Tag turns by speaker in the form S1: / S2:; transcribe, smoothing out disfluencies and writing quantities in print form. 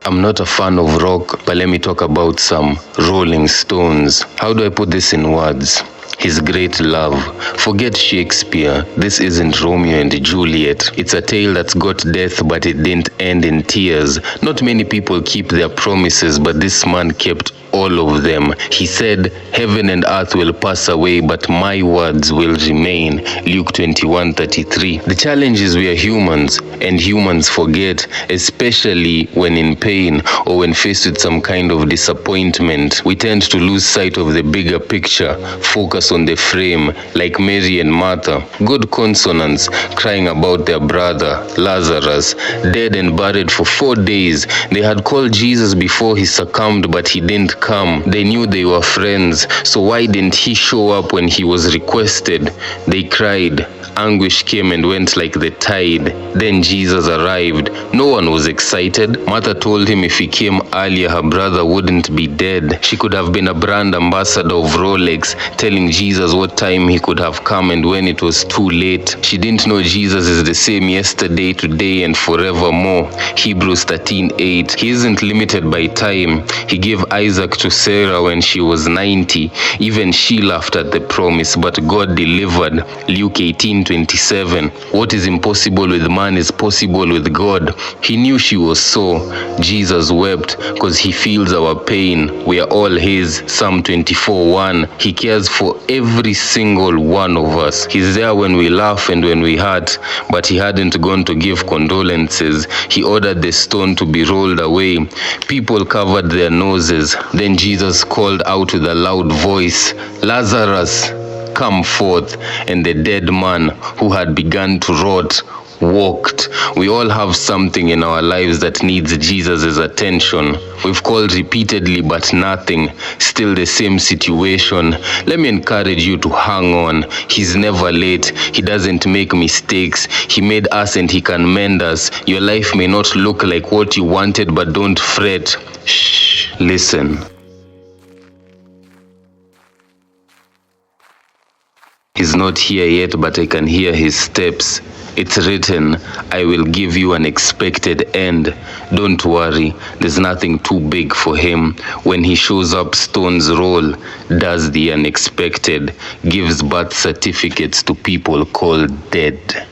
S1: I'm not a fan of rock, but let me talk about some Rolling Stones. How do I put this in words? His great love. Forget Shakespeare. This isn't Romeo and Juliet. It's a tale that's got death, but it didn't end in tears. Not many people keep their promises, but this man kept all of them. He said, "Heaven and earth will pass away, but my words will remain." Luke 21:33. The challenge is we are humans, and humans forget, especially when in pain or when faced with some kind of disappointment. We tend to lose sight of the bigger picture, focus on the frame, like Mary and Martha. Good consonants, crying about their brother, Lazarus, dead and buried for 4 days. They had called Jesus before he succumbed, but he didn't come. They knew they were friends, so why didn't he show up when he was requested? They cried. Anguish came and went like the tide. Then Jesus arrived. No one was excited. Martha told him if he came earlier, her brother wouldn't be dead. She could have been a brand ambassador of Rolex, telling Jesus what time he could have come and when it was too late. She didn't know Jesus is the same yesterday, today, and forevermore. Hebrews 13:8. He isn't limited by time. He gave Isaac to Sarah when she was 90. Even she laughed at the promise, but God delivered. Luke 18:27. What is impossible with man is possible with God. He knew she was sore. Jesus wept because he feels our pain. We are all his. Psalm 24:1. He cares for every single one of us. He's there when we laugh and when we hurt, but he hadn't gone to give condolences. He ordered the stone to be rolled away. People covered their noses. Then Jesus called out with a loud voice, "Lazarus, come forth." And the dead man, who had begun to rot, walked. We all have something in our lives that needs Jesus' attention. We've called repeatedly, but nothing. Still the same situation. Let me encourage you to hang on. He's never late. He doesn't make mistakes. He made us and he can mend us. Your life may not look like what you wanted, but don't fret. Shh, listen. He's not here yet, but I can hear his steps. It's written, I will give you an expected end. Don't worry, there's nothing too big for him. When he shows up, stones roll, does the unexpected, gives birth certificates to people called dead.